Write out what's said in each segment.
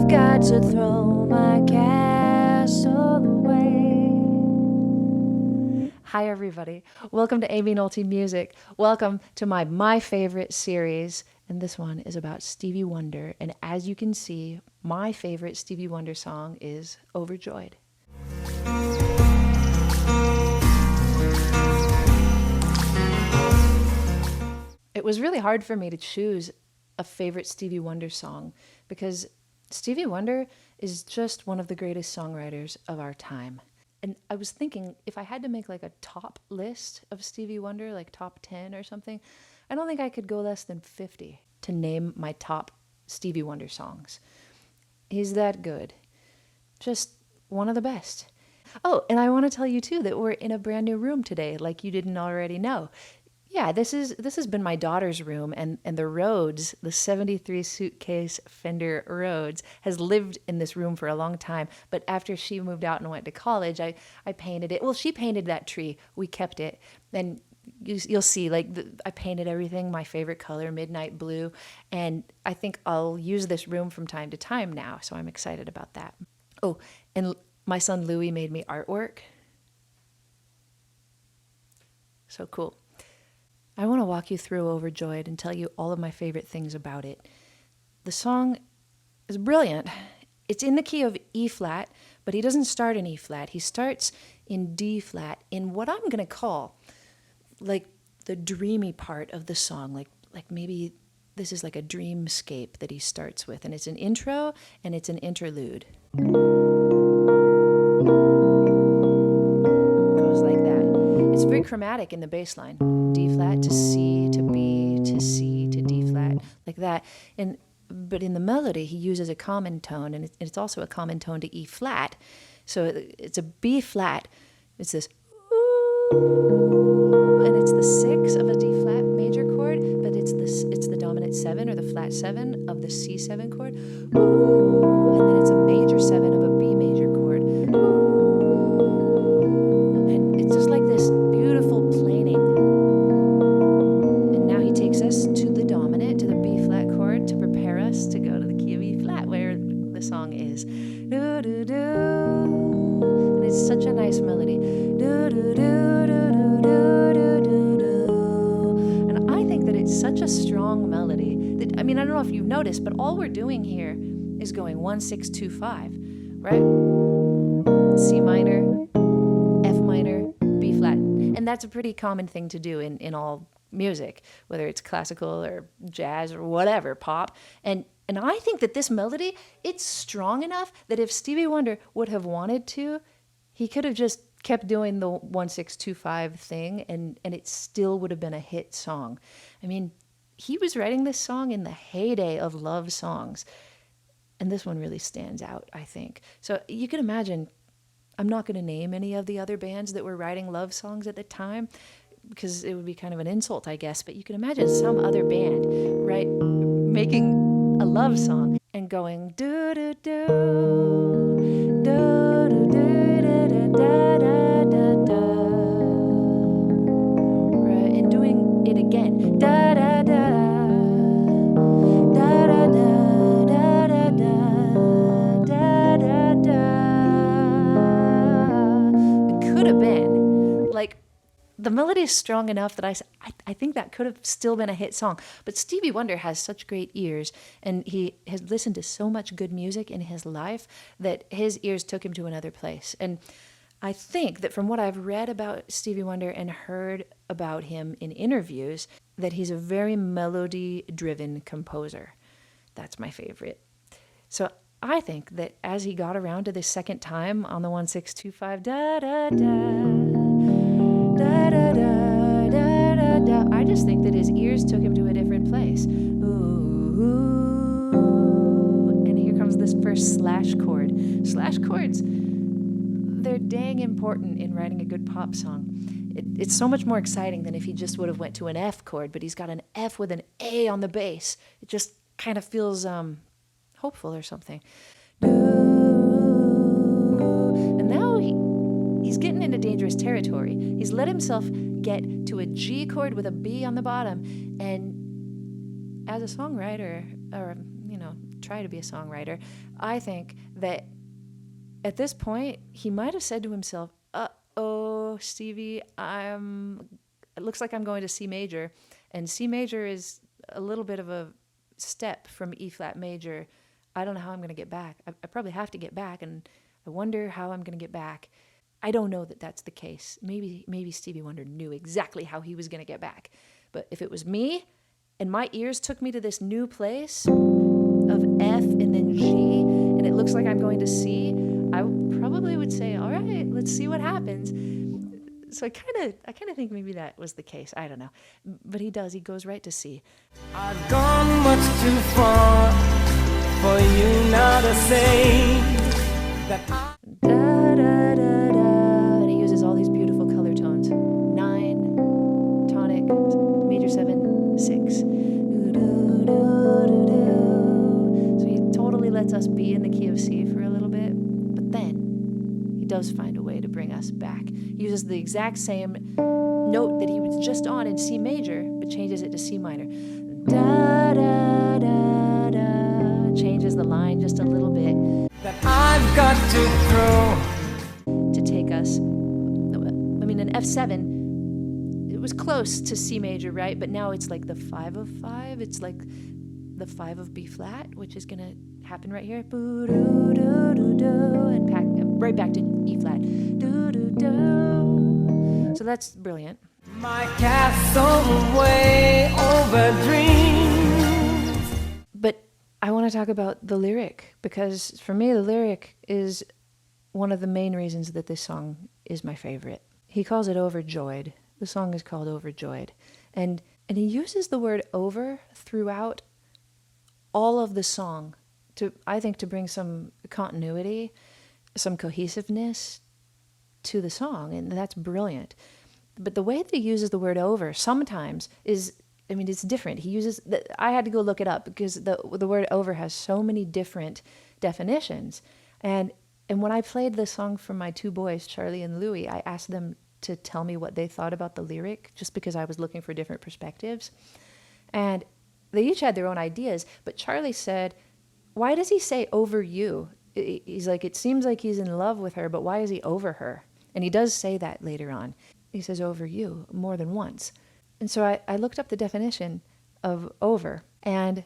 I've got to throw my castle away. Hi everybody, welcome to Amy Nolte Music. Welcome to my favorite series, and this one is about Stevie Wonder. And as you can see, my favorite Stevie Wonder song is Overjoyed. It was really hard for me to choose a favorite Stevie Wonder song because Stevie Wonder is just one of the greatest songwriters of our time. And I was thinking, if I had to make like a top list of Stevie Wonder, like top 10 or something, I don't think I could go less than 50 to name my top Stevie Wonder songs. He's that good. Just one of the best. Oh, and I want to tell you too that we're in a brand new room today, like you didn't already know. Yeah, this has been my daughter's room, and the Rhodes, the 73 Suitcase Fender Rhodes, has lived in this room for a long time. But after she moved out and went to college, I painted it. Well, she painted that tree. We kept it. And you'll see, like, I painted everything my favorite color, midnight blue. And I think I'll use this room from time to time now, so I'm excited about that. Oh, and my son Louis made me artwork. So cool. I want to walk you through Overjoyed and tell you all of my favorite things about it. The song is brilliant. It's in the key of E flat, but he doesn't start in E flat. He starts in D flat in what I'm going to call like the dreamy part of the song. Like maybe this is like a dreamscape that he starts with, and it's an intro and it's an interlude. Goes like that. It's very chromatic in the bass line. D flat to C to B to C to D flat, like that. But in the melody, he uses a common tone, and it's also a common tone to E flat. So it's a B flat. It's this ooh, and it's the 6 of a D flat major chord, but it's the dominant 7 or the flat 7 of the C7 chord. Ooh, and then it's a major 7 of a B major chord. Ooh, and it's just like this beautiful planing. And now he takes us to the dominant, to the B flat chord, to prepare us to go to the key of E flat, where the song is. Do do do, and it's such a nice melody. Do do do do do do do do do. And I think that it's such a strong melody that, I mean, I don't know if you've noticed, but all we're doing here is going 1 6 2 5, right? C minor, F minor, B flat, and that's a pretty common thing to do in all music, whether it's classical or jazz or whatever, pop. And I think that this melody, it's strong enough that if Stevie Wonder would have wanted to, he could have just kept doing the 1 6 2 5 thing, and it still would have been a hit song. I mean, he was writing this song in the heyday of love songs, and this one really stands out, I think. So you can imagine, I'm not going to name any of the other bands that were writing love songs at the time, because it would be kind of an insult, I guess. But you can imagine some other band, right, making a love song and going do do do do do do da da da da da, right, and doing it again, da da da da da da da da da da da. It could have been like, the melody is strong enough that I think that could have still been a hit song. But Stevie Wonder has such great ears, and he has listened to so much good music in his life that his ears took him to another place. And I think that from what I've read about Stevie Wonder and heard about him in interviews, that he's a very melody-driven composer. That's my favorite. So I think that as he got around to this second time on the 1 6 2 5 da da da da da da da da da, I just think that his ears took him to a different place. Ooh, and here comes this first slash chord. Slash chords, they're dang important in writing a good pop song. It's so much more exciting than if he just would have went to an F chord, but he's got an F with an A on the bass. It just kind of feels hopeful or something. And now he's getting into dangerous territory. He's let himself get to a G chord with a B on the bottom, and as a songwriter or try to be a songwriter. I think that at this point, he might have said to himself, uh-oh, Stevie, it looks like I'm going to C major. And C major is a little bit of a step from E flat major. I don't know how I'm going to get back. I probably have to get back, and I wonder how I'm going to get back. I don't know that that's the case. Maybe Stevie Wonder knew exactly how he was going to get back. But if it was me, and my ears took me to this new place of F and then G, and it looks like I'm going to C, I probably would say, all right, let's see what happens. So I kind of think maybe that was the case. I don't know. But he goes right to C. I've gone much too far for you now to say that I... Da, da, da, da. And he uses all these beautiful color tones. 9, tonic, major 7, 6. Do, do, do, do, do. So he totally lets us be in the key of C for a little bit. But then he does find a way to bring us back. He uses the exact same note that he was just on in C major, but changes it to C minor. Da, da, da, da. Changes the line just a little bit. That I've got to throw. To take us, an F7, it was close to C major, right? But now it's like the 5 of 5. It's like the 5 of B flat, which is going to happen right here. And right back to E flat. So that's brilliant. My castle way over dreams. But I want to talk about the lyric, because for me, the lyric is one of the main reasons that this song is my favorite. He calls it Overjoyed. The song is called Overjoyed. And he uses the word over throughout all of the song I think to bring some continuity, some cohesiveness to the song, and that's brilliant. But the way that he uses the word over sometimes is, it's different. I had to go look it up because the word over has so many different definitions. And when I played this song for my 2 boys, Charlie and Louie, I asked them to tell me what they thought about the lyric, just because I was looking for different perspectives. And they each had their own ideas, but Charlie said, why does he say over you? He's like, it seems like he's in love with her, but why is he over her? And he does say that later on. He says over you more than once. And so I looked up the definition of over, and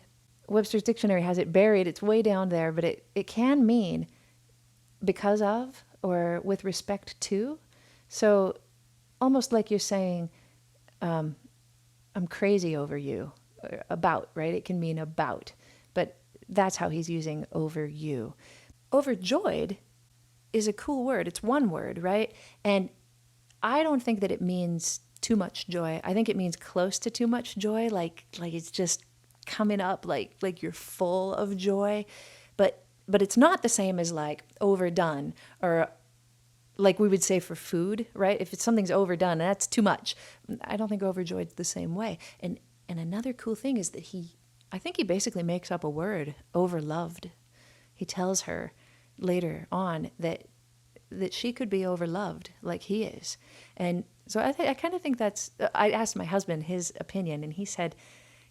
Webster's Dictionary has it buried. It's way down there, but it can mean because of or with respect to. So almost like you're saying, I'm crazy over you, about, right? It can mean about, but that's how he's using over you. Overjoyed is a cool word. It's one word, right? And I don't think that it means too much joy. I think it means close to too much joy, like it's just coming up, like you're full of joy. But it's not the same as like overdone, or like we would say for food, right? If something's overdone, that's too much. I don't think overjoyed's the same way. And another cool thing is that I think he basically makes up a word, overloved. He tells her later on that she could be overloved like he is. And so I kind of think that's, I asked my husband his opinion, and he said,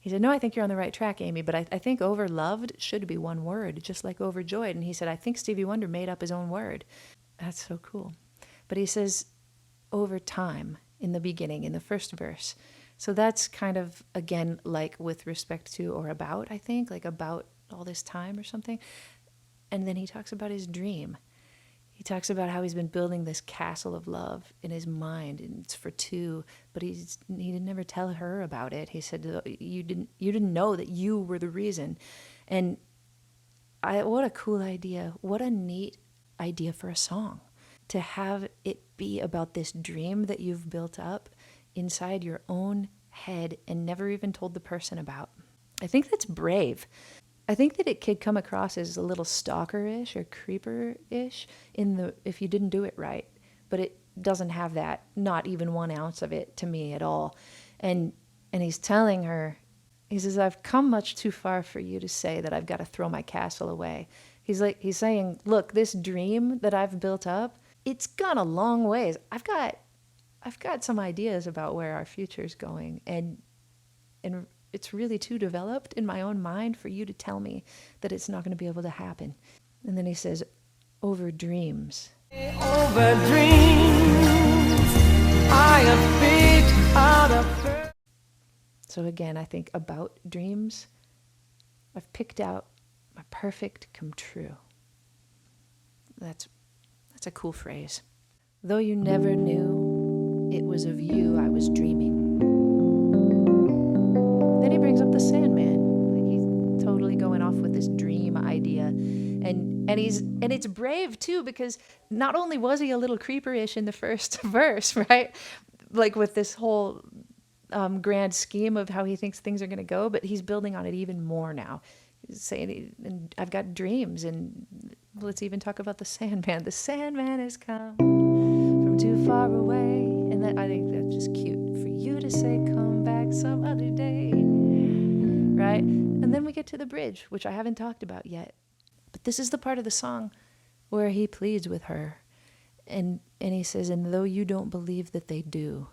no, I think you're on the right track, Amy, but I think overloved should be one word, just like overjoyed. And he said, I think Stevie Wonder made up his own word. That's so cool. But he says over time in the beginning, in the first verse. So that's kind of, again, like with respect to or about, I think, like about all this time or something. And then he talks about his dream. He talks about how he's been building this castle of love in his mind, and it's for 2, but he didn't never tell her about it. He said, you didn't know that you were the reason. And what a cool idea. What a neat idea for a song, to have it be about this dream that you've built up inside your own head and never even told the person about. I think that's brave. I think that it could come across as a little stalker-ish or creeper-ish if you didn't do it right. But it doesn't have that, not even 1 ounce of it to me at all. And he's telling her, he says, I've come much too far for you to say that I've got to throw my castle away. He's saying, look, this dream that I've built up, it's gone a long ways. I've got some ideas about where our future's going, and it's really too developed in my own mind for you to tell me that it's not going to be able to happen. And then he says, over dreams. Over dreams, I have picked out a... So again, I think about dreams. I've picked out my perfect come true. That's a cool phrase. Though you never knew it was of you I was dreaming. Then he brings up the Sandman. Like he's totally going off with this dream idea. And it's brave too, because not only was he a little creeper-ish in the first verse, right? Like with this whole grand scheme of how he thinks things are going to go, but he's building on it even more now. He's saying, and I've got dreams, and let's even talk about the Sandman. The Sandman has come from too far away, and that, I think that's just cute for you to say, come back some other day, right? And then we get to the bridge, which I haven't talked about yet, but this is the part of the song where he pleads with her, and he says, and though you don't believe that they do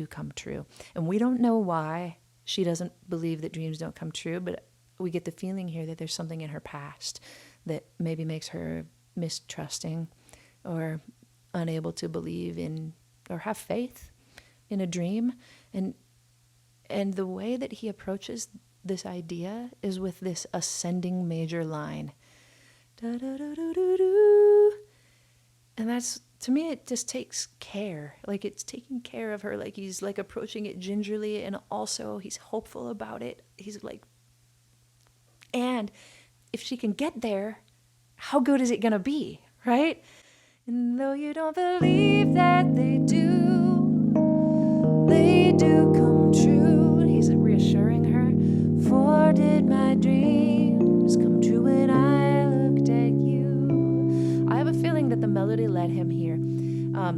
come true. And we don't know why she doesn't believe that dreams don't come true, but we get the feeling here that there's something in her past that maybe makes her mistrusting or unable to believe in or have faith in a dream. And the way that he approaches this idea is with this ascending major line. Da-da-da-da-da-da. And that's, to me, it just takes care. Like it's taking care of her. Like he's like approaching it gingerly, and also he's hopeful about it. He's like, and if she can get there, how good is it going to be, right? And though you don't believe that they do come true. He's reassuring her, for did my dreams come true when I looked at you? I have a feeling that the melody led him here. Da,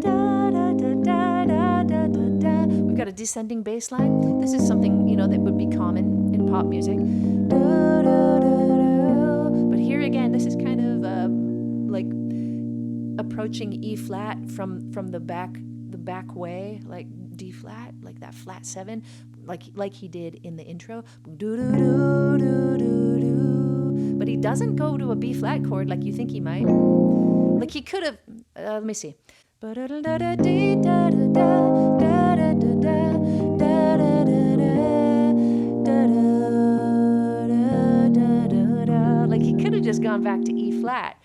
da, da, da, da, da, da, da. We've got a descending bass line. This is something, that would be common in pop music. Da, da, da, da. But here again, this is kind of like approaching E flat from the back way, like D flat, like that flat 7, like he did in the intro. Do, do, do, do, do, do. But he doesn't go to a B flat chord like you think he might. Like he could have. Let me see. Like he could have just gone back to E flat.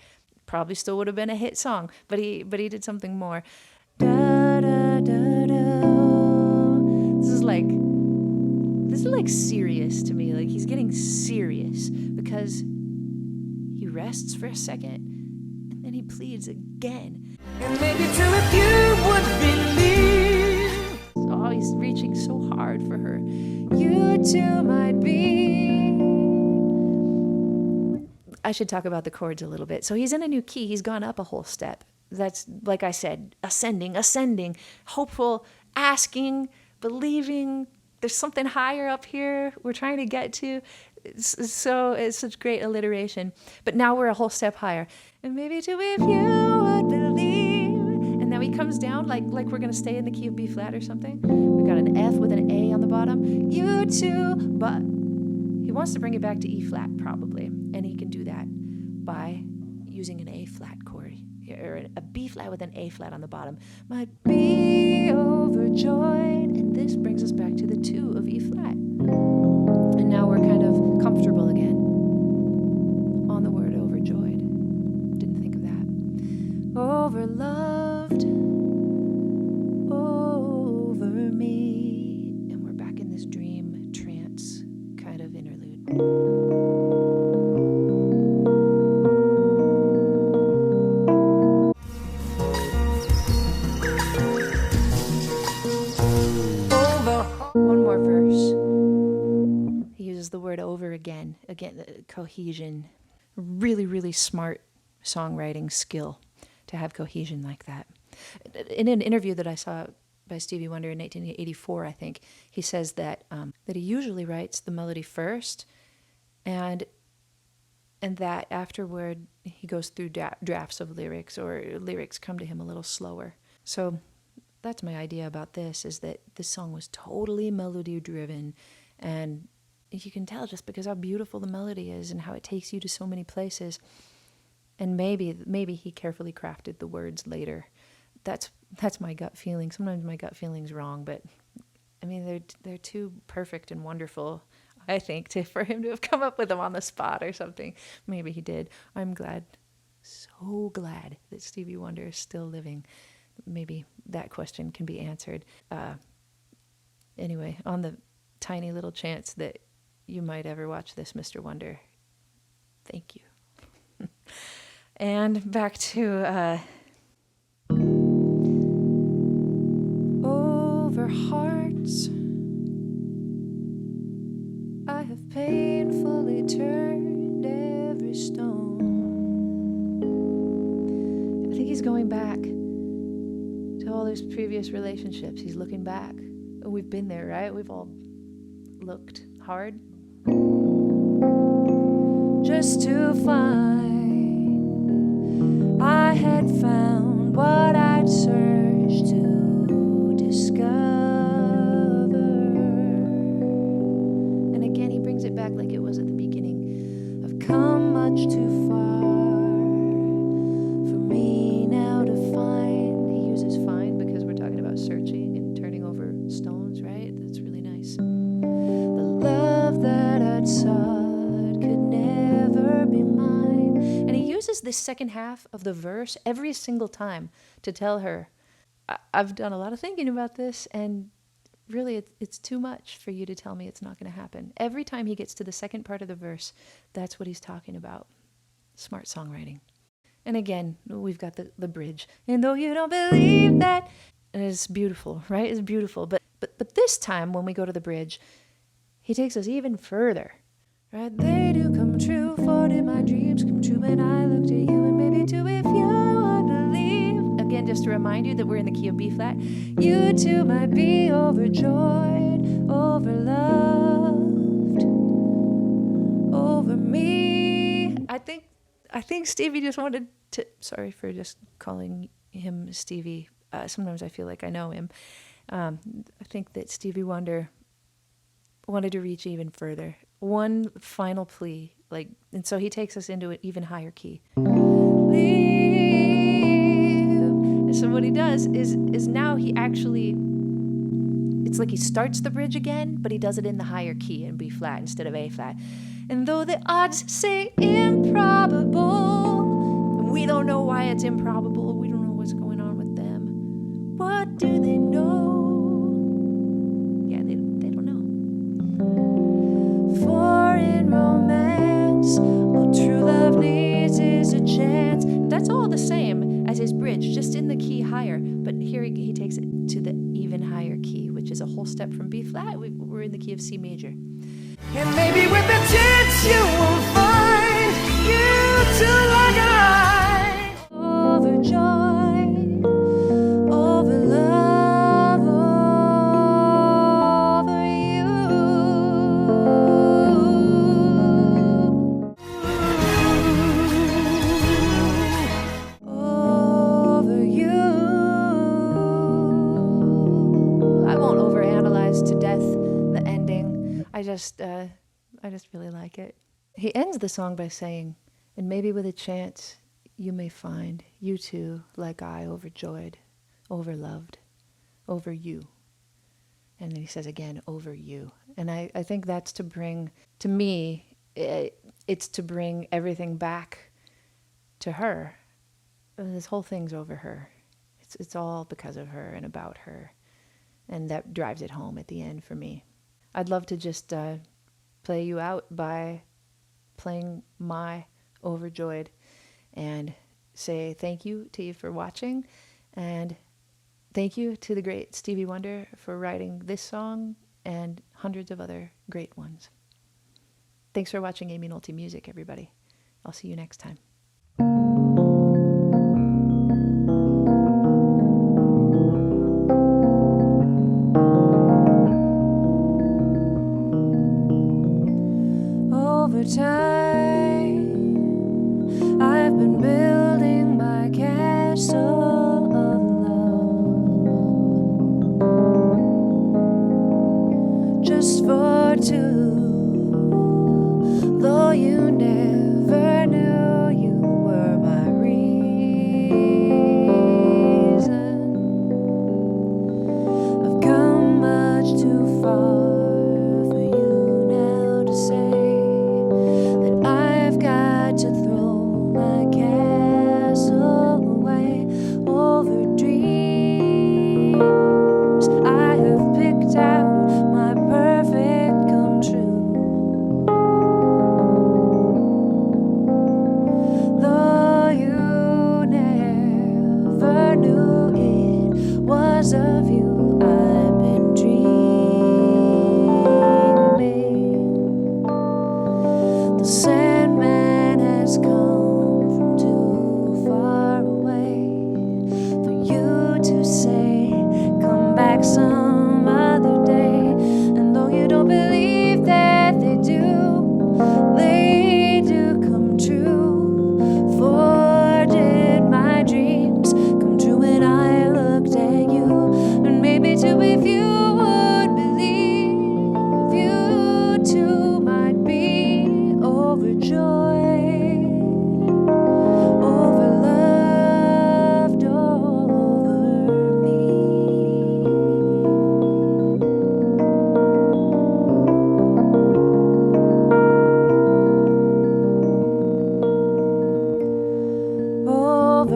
Probably still would have been a hit song, but he did something more. This is like serious to me. Like he's getting serious because he rests for a second and then he pleads again. And maybe too, if you would believe. Oh, he's reaching so hard for her. You too might be. I should talk about the chords a little bit. So he's in a new key. He's gone up a whole step. That's, like I said, ascending, hopeful, asking, believing. There's something higher up here we're trying to get to. It's such great alliteration. But now we're a whole step higher. And maybe too, if you would believe. And now he comes down like we're going to stay in the key of B flat or something. We've got an F with an A on the bottom. You too. But he wants to bring it back to E flat probably. And he can do that by using an A flat chord. Or a B flat with an A flat on the bottom. Might be overjoyed. And this brings us back to the 2 of E flat. And now we're kind of comfortable again on the word overjoyed. Didn't think of that. Overloved, over me. And we're back in this dream trance kind of interlude. The word over again, cohesion. Really, really smart songwriting skill to have cohesion like that. In an interview that I saw by Stevie Wonder in 1984, I think, he says that he usually writes the melody first, and that afterward he goes through drafts of lyrics, or lyrics come to him a little slower. So that's my idea about this, is that this song was totally melody driven, And you can tell just because how beautiful the melody is and how it takes you to so many places. And maybe he carefully crafted the words later. That's my gut feeling. Sometimes my gut feeling's wrong, but I mean they're too perfect and wonderful, I think, for him to have come up with them on the spot or something. Maybe he did. I'm glad, so glad that Stevie Wonder is still living. Maybe that question can be answered. Anyway, on the tiny little chance that you might ever watch this, Mr. Wonder, thank you. And back to over hearts I have painfully turned every stone. I think he's going back to all those previous relationships. He's looking back. We've been there, right? We've all looked hard just to find I had found what I'd searched to discover. And again, he brings it back like it was at the beginning. I've come much too far for me now to find. He uses find because we're talking about searching and turning over stones, right? That's really nice. The love that I'd sought could never be mine. And he uses this second half of the verse every single time to tell her, I've done a lot of thinking about this, and really it's too much for you to tell me it's not going to happen. Every time he gets to the second part of the verse, that's what he's talking about. Smart songwriting. And again, we've got the bridge. And though you don't believe that, and it's beautiful, right? It's beautiful. But this time when we go to the bridge, he takes us even further. Right? They do come true, for did my dreams come true when I looked at you, and maybe too if you would believe. Again, just to remind you that we're in the key of B flat. You too might be overjoyed, overloved, over me. I think Stevie just wanted to, sorry for just calling him Stevie. Sometimes I feel like I know him. I think that Stevie Wonder wanted to reach even further. One final plea, and so he takes us into an even higher key. And so what he does is now he actually, it's like he starts the bridge again, but he does it in the higher key in B flat instead of A flat. And though the odds say improbable, and we don't know why it's improbable, we don't know what's going on with them. What do they know? Yeah, they don't know. For in romance, all true love needs is a chance. That's all the same as his bridge, just in the key higher. But here he takes it to the even higher key, which is a whole step from B flat. We're in the key of C major. And maybe with a chance you will find you too like I. Overjoyed, over love, over you. Over you. I won't overanalyze to death the ending. I just really like it. He ends the song by saying, and maybe with a chance you may find you too, like I, overjoyed, overloved, over you. And then he says again, over you. And I think that's to bring, to me, it's to bring everything back to her. This whole thing's over her. It's all because of her and about her. And that drives it home at the end for me. I'd love to just play you out by playing my Overjoyed and say thank you to you for watching, and thank you to the great Stevie Wonder for writing this song and hundreds of other great ones. Thanks for watching Amy Nolte Music, everybody. I'll see you next time. Over time, I've been building my castle of love, just for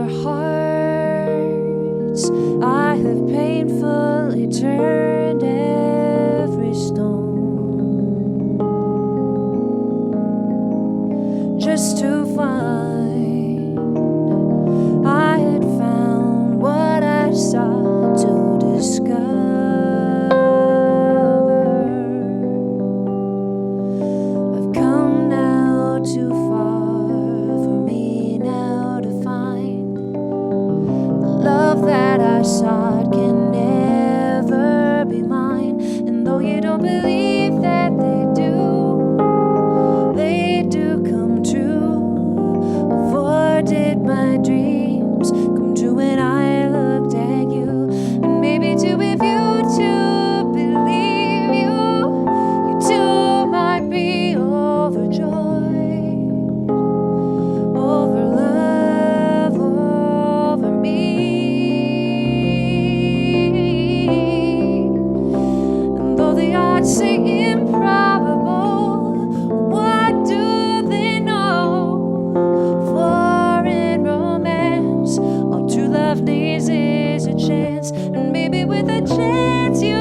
hearts. I have painfully turned every stone just to find I had found what I sought to discover. I've come now too far for me now to find the love that I sought can never be mine. And though you don't believe that they do come true. Or did my dreams come true when I looked at you? And maybe too, if you too believe you too might be overjoyed over love, over me. And though the odds seem improbable, what do they know? For in romance, all true love needs is a chance. And maybe with a chance you